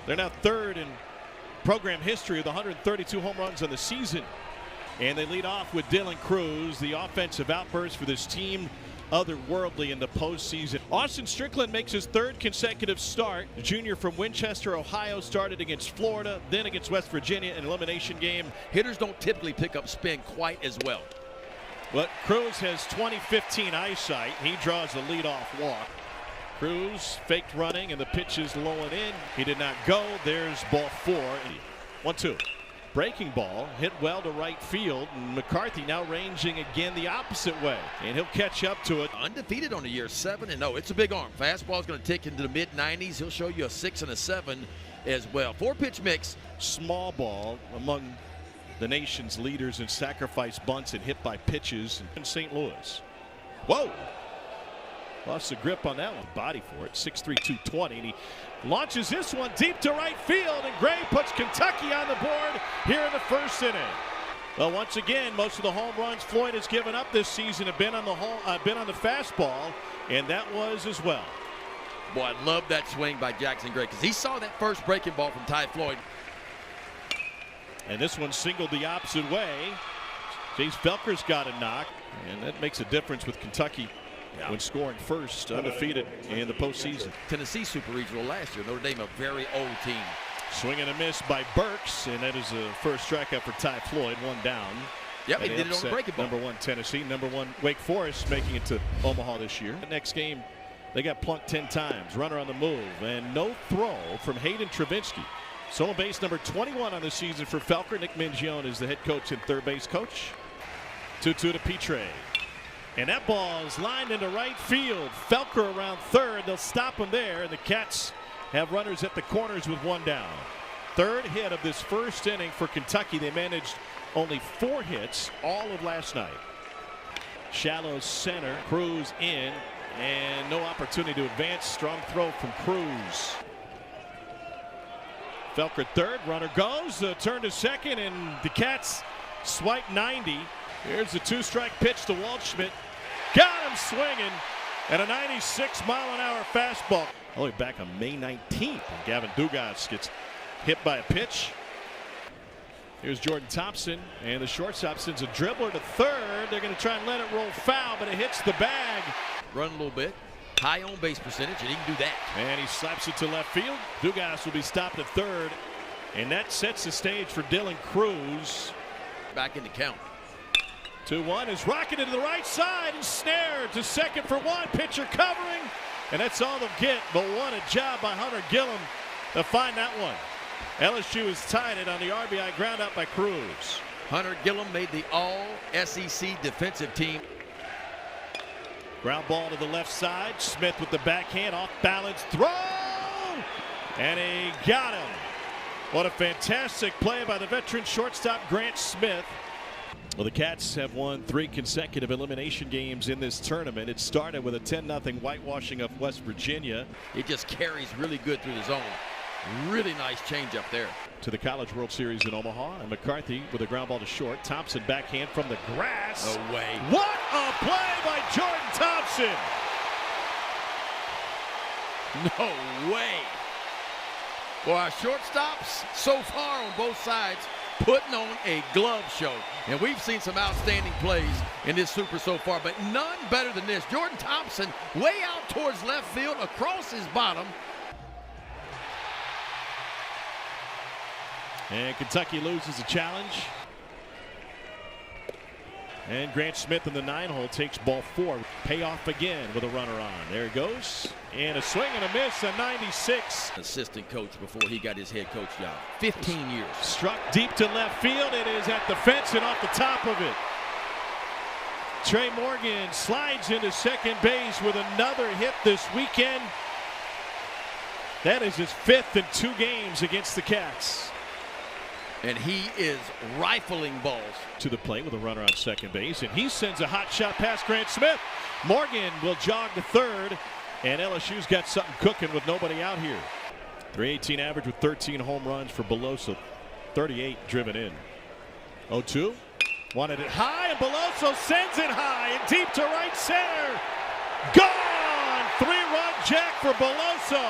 They're now third in program history with 132 home runs on the season. And they lead off with Dylan Cruz. The offensive outburst for this team, otherworldly in the postseason. Austin Strickland makes his third consecutive start. The junior from Winchester, Ohio, started against Florida, then against West Virginia in an elimination game. Hitters don't typically pick up spin quite as well. But Cruz has 2015 eyesight. He draws the leadoff walk. Cruz faked running, and the pitch is low and in. He did not go. There's ball 4. 1-2. Breaking ball hit well to right field. McCarthy now ranging again the opposite way, and he'll catch up to it. Undefeated on the year, 7-0. It's a big arm. Fastball is going to tick into the mid-90s. He'll show you a 6 and a 7 as well. 4-pitch mix. Small ball among the nation's leaders in sacrifice bunts and hit by pitches in St. Louis. Whoa! Lost the grip on that one. Body for it. 6'3", 220. And he launches this one deep to right field. And Gray puts Kentucky on the board here in the first inning. Well, once again, most of the home runs Floyd has given up this season have been on the fastball, and that was as well. Boy, I love that swing by Jackson Gray because he saw that first breaking ball from Ty Floyd. And this one singled the opposite way. Chase Felker's got a knock, and that makes a difference with Kentucky. Yeah. When scoring first, undefeated in the postseason. Tennessee Super Regional last year. Notre Dame, a very old team. Swing and a miss by Burks, and that is the first strikeout for Ty Floyd. 1 down. Yep, he did it on the breaking ball. Number 1 Tennessee, number 1 Wake Forest, making it to Omaha this year. The next game, they got plunked 10 times. Runner on the move, and no throw from Hayden Travinsky. Solo base number 21 on the season for Felker. Nick Mingione is the head coach and third base coach. 2-2 to Petre. And that ball is lined into right field. Felker around third. They'll stop him there. And the Cats have runners at the corners with 1 down. Third hit of this first inning for Kentucky. They managed only 4 hits all of last night. Shallow center. Cruz in. And no opportunity to advance. Strong throw from Cruz. Felker third. Runner goes. Turn to second. And the Cats swipe 90. Here's the 2-strike pitch to Waldschmidt. Got him swinging, and a 96-mile-an-hour fastball. Only back on May 19th, Gavin Dugas gets hit by a pitch. Here's Jordan Thompson, and the shortstop sends a dribbler to third. They're going to try and let it roll foul, but it hits the bag. Run a little bit. High on base percentage, and he can do that. And he slaps it to left field. Dugas will be stopped at third, and that sets the stage for Dylan Cruz. Back in the count. 2-1 is rocketed to the right side and snared to second for 1. Pitcher covering, and that's all they'll get. But what a job by Hunter Gillum to find that one. LSU is tied it on the RBI ground out by Cruz. Hunter Gillum made the All-SEC defensive team. Ground ball to the left side. Smith with the backhand, off balance throw, and he got him. What a fantastic play by the veteran shortstop Grant Smith. Well, the Cats have won 3 consecutive elimination games in this tournament. It started with a 10-0 whitewashing of West Virginia. It just carries really good through the zone. Really nice changeup there. To the College World Series in Omaha, and McCarthy with a ground ball to short. Thompson backhand from the grass. No way. What a play by Jordan Thompson. No way. Well, our shortstops so far on both sides putting on a glove show. And we've seen some outstanding plays in this Super so far, but none better than this. Jordan Thompson way out towards left field across his bottom. And Kentucky loses the challenge. And Grant Smith in the 9-hole takes ball 4. Payoff again with a runner on. There he goes. And a swing and a miss, a 96. Assistant coach before he got his head coach job. 15 years. Struck deep to left field. It is at the fence and off the top of it. Trey Morgan slides into second base with another hit this weekend. That is his 5th in 2 games against the Cats. And he is rifling balls. To the plate with a runner on second base, and he sends a hot shot past Grant Smith. Morgan will jog to third, and LSU's got something cooking with nobody out here. .318 average with 13 home runs for Beloso, 38 driven in. 0-2, wanted it high, and Beloso sends it high and deep to right center. Gone! 3-run jack for Beloso.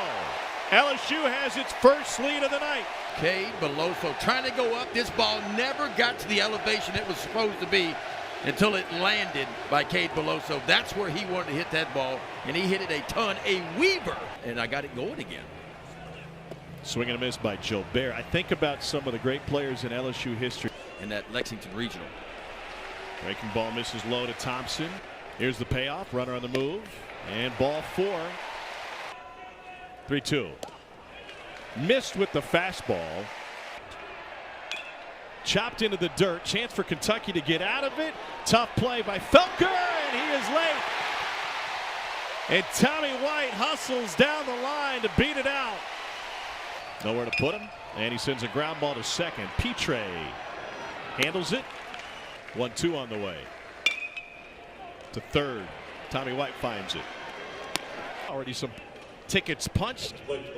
LSU has its first lead of the night. Cade Beloso trying to go up. This ball never got to the elevation it was supposed to be until it landed by Cade Beloso. That's where he wanted to hit that ball, and he hit it a ton. A weaver, and I got it going again. Swing and a miss by Jobert. I think about some of the great players in LSU history. In that Lexington Regional. Breaking ball misses low to Thompson. Here's the payoff. Runner on the move. And ball 4. 3-2. Missed with the fastball. Chopped into the dirt. Chance for Kentucky to get out of it. Tough play by Felker, and he is late. And Tommy White hustles down the line to beat it out. Nowhere to put him. And he sends a ground ball to second. Petre handles it. 1-2 on the way. To third. Tommy White finds it. Already some tickets punched.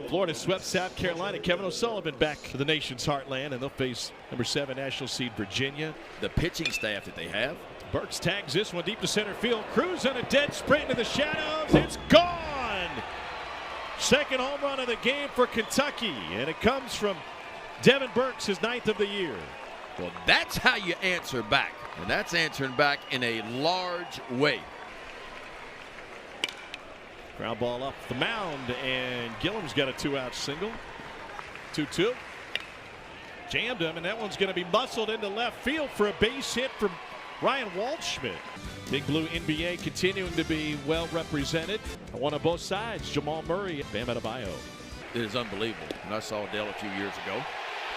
Florida swept South Carolina. Kevin O'Sullivan back to the nation's heartland, and they'll face number 7 national seed Virginia. The pitching staff that they have. Burks tags this one deep to center field. Cruz on a dead sprint into the shadows. It's gone. Second home run of the game for Kentucky, and it comes from Devin Burks, his 9th of the year. Well, that's how you answer back, and that's answering back in a large way. Ground ball up the mound, and Gillum's got a 2-out single. 2-2. Jammed him, and that one's going to be muscled into left field for a base hit from Ryan Waldschmidt. Big Blue NBA continuing to be well represented. One on both sides. Jamal Murray, Bam Adebayo. It is unbelievable. And I saw Dell a few years ago.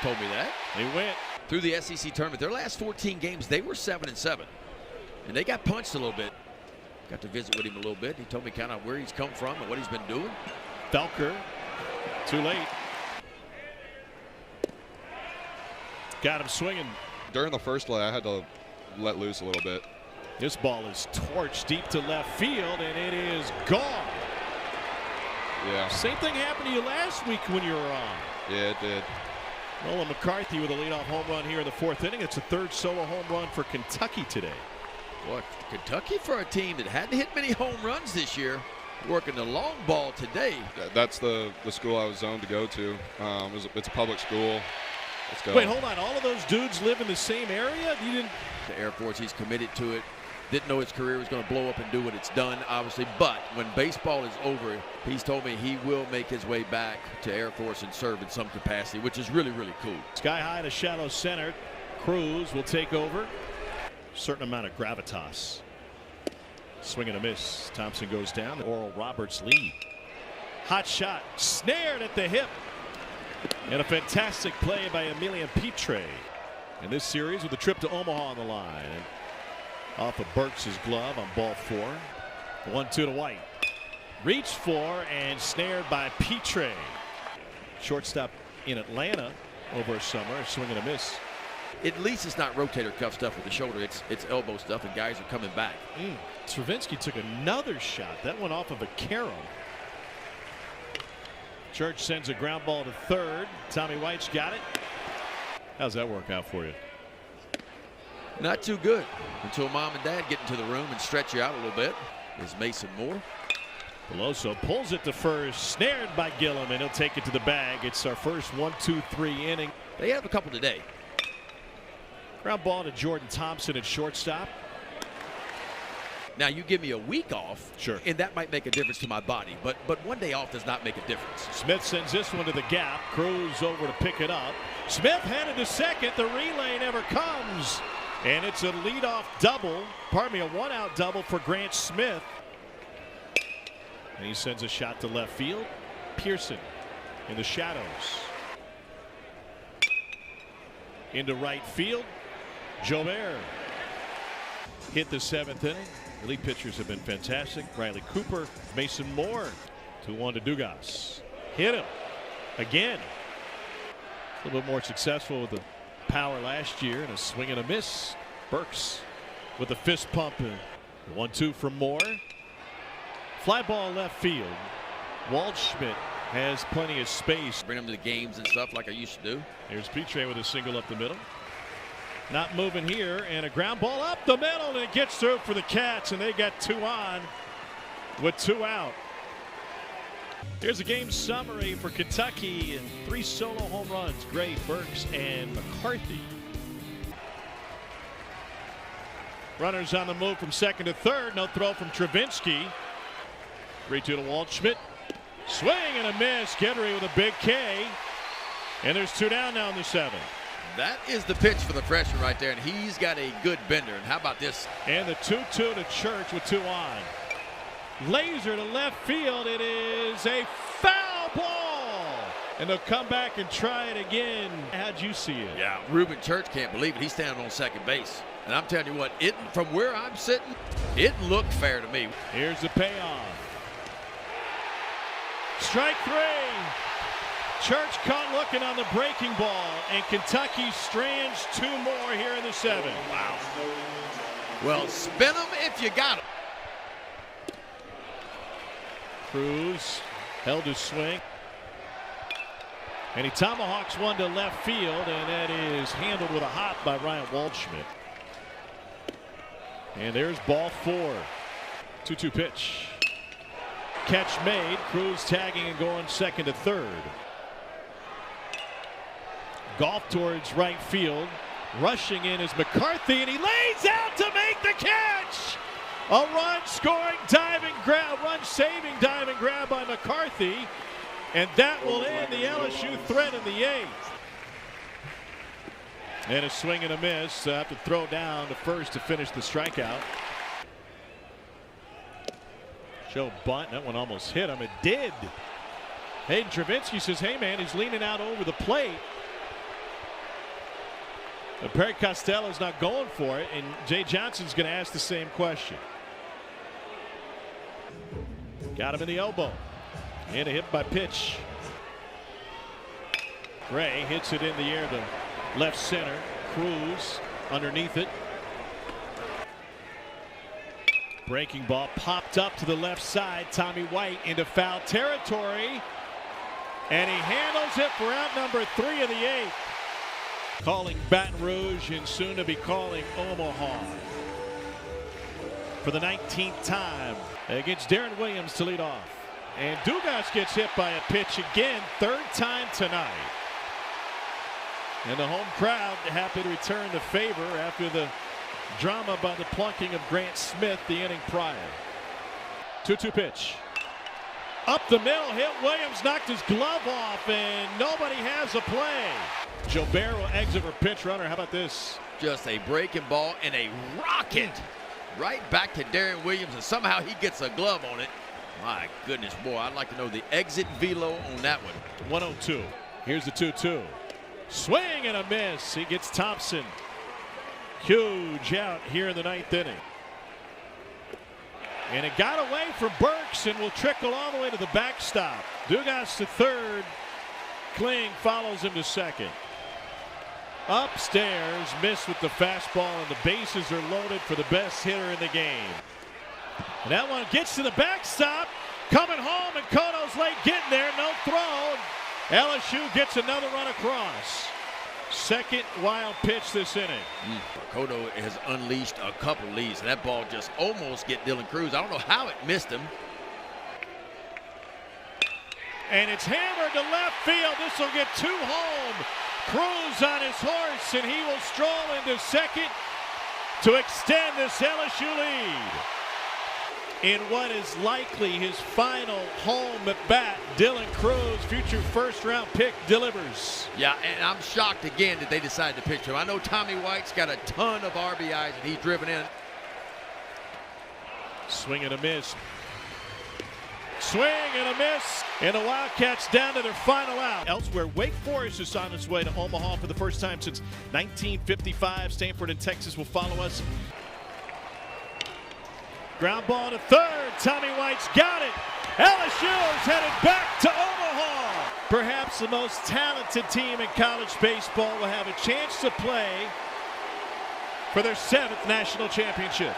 Told me that. They went through the SEC tournament. Their last 14 games, they were 7-7. And they got punched a little bit. Got to visit with him a little bit. He told me kind of where he's come from and what he's been doing. Felker, too late. Got him swinging. During the first play, I had to let loose a little bit. This ball is torched deep to left field, and it is gone. Yeah. Same thing happened to you last week when you were on. Yeah, it did. Nolan McCarthy with a leadoff home run here in the 4th inning. It's a 3rd solo home run for Kentucky today. Boy, Kentucky, for a team that hadn't hit many home runs this year, working the long ball today. That's the school I was zoned to go to. It's a public school. Let's go. Wait, hold on. All of those dudes live in the same area? You didn't. The Air Force, he's committed to it. Didn't know his career was going to blow up and do what it's done, obviously. But when baseball is over, he's told me he will make his way back to Air Force and serve in some capacity, which is really, really cool. Sky high to shallow center. Cruz will take over. Certain amount of gravitas. Swing and a miss. Thompson goes down. Oral Roberts lead. Hot shot. Snared at the hip. And a fantastic play by Emilian Petre. In this series with a trip to Omaha on the line. And off of Burks' glove on ball 4. 1-2 to White. Reached for and snared by Petre. Shortstop in Atlanta over a summer. Swing and a miss. At least it's not rotator cuff stuff with the shoulder. It's elbow stuff, and guys are coming back. Stravinsky took another shot. That went off of a carom. Church sends a ground ball to third. Tommy White's got it. How's that work out for you? Not too good until mom and dad get into the room and stretch you out a little bit. Is Mason Moore. Beloso pulls it to first. Snared by Gillum, and he'll take it to the bag. It's our first 1-2-3 inning. They have a couple today. Ground ball to Jordan Thompson at shortstop. Now you give me a week off, sure, and that might make a difference to my body, but one day off does not make a difference. Smith sends this one to the gap. Cruz over to pick it up. Smith headed to second. The relay never comes, and it's a leadoff double. Pardon me, a 1-out double for Grant Smith. And he sends a shot to left field. Pearson in the shadows. Into right field. Jobert hit the 7th inning. Elite pitchers have been fantastic. Riley Cooper, Mason Moore. 2-1 to Dugas. Hit him again. A little bit more successful with the power last year, and a swing and a miss. Burks with a fist pump. 1-2 from Moore. Fly ball left field. Waldschmidt has plenty of space. Bring him to the games and stuff like I used to do. Here's Petre with a single up the middle. Not moving here, and a ground ball up the middle, and it gets through for the Cats, and they got 2 on with 2 out. Here's a game summary for Kentucky. 3 solo home runs, Gray, Burks, and McCarthy. Runners on the move from second to third. No throw from Travinski. 3-2 to Waldschmidt. Swing and a miss. Gedry with a big K. And there's 2 down now in the 7th. That is the pitch for the freshman right there, and he's got a good bender. And how about this? And the 2-2 to Church with 2 on. Laser to left field. It is a foul ball. And they'll come back and try it again. How'd you see it? Yeah, Reuben Church can't believe it. He's standing on second base. And I'm telling you what, from where I'm sitting, it looked fair to me. Here's the payoff. Strike 3. Church caught looking on the breaking ball, and Kentucky strands 2 more here in the 7th. Wow. Well, spin them if you got them. Cruz held his swing. And he tomahawks one to left field, and that is handled with a hop by Ryan Waldschmidt. And there's ball 4. 2-2 pitch. Catch made. Cruz tagging and going second to third. Golf towards right field. Rushing in is McCarthy, and he lays out to make the catch. A run-scoring diving grab, run-saving diving grab by McCarthy. And that will end the LSU threat in the 8th. And a swing and a miss. Have to throw down to first to finish the strikeout. Joe bunt. That one almost hit him. It did. Hayden Travinski says, hey, man, he's leaning out over the plate. But Perry Costello's not going for it, and Jay Johnson's going to ask the same question. Got him in the elbow. And a hit by pitch. Gray hits it in the air to left center. Cruz underneath it. Breaking ball popped up to the left side. Tommy White into foul territory. And he handles it for out number 3 of the 8th. Calling Baton Rouge and soon to be calling Omaha for the 19th time against Darren Williams to lead off. And Dugas gets hit by a pitch again, 3rd time tonight. And the home crowd happy to return the favor after the drama by the plunking of Grant Smith the inning prior. 2-2 pitch. Up the middle, hit Williams, knocked his glove off, and nobody has a play. Jobert will exit for pitch runner. How about this? Just a breaking ball and a rocket right back to Darren Williams, and somehow he gets a glove on it. My goodness, boy, I'd like to know the exit velo on that one. 1-0-2. Here's the 2-2. Swing and a miss. He gets Thompson. Huge out here in the 9th inning. And it got away from Burks and will trickle all the way to the backstop. Dugas to third. Kling follows him to second. Upstairs, missed with the fastball, and the bases are loaded for the best hitter in the game. And that one gets to the backstop. Coming home, and Cotto's late getting there. No throw. LSU gets another run across. Second wild pitch this inning. Cotto has unleashed a couple leads, and that ball just almost get Dylan Cruz. I don't know how it missed him. And it's hammered to left field. This will get 2 home. Cruz on his horse, and he will stroll into second to extend this LSU lead. In what is likely his final home at bat, Dylan Cruz, future first-round pick, delivers. Yeah, and I'm shocked again that they decided to pitch him. I know Tommy White's got a ton of RBIs, and he's driven in. Swing and a miss. Swing and a miss, and the Wildcats down to their final out. Elsewhere, Wake Forest is on its way to Omaha for the first time since 1955. Stanford and Texas will follow us. Ground ball to third. Tommy White's got it. LSU is headed back to Omaha. Perhaps the most talented team in college baseball will have a chance to play for their 7th national championship.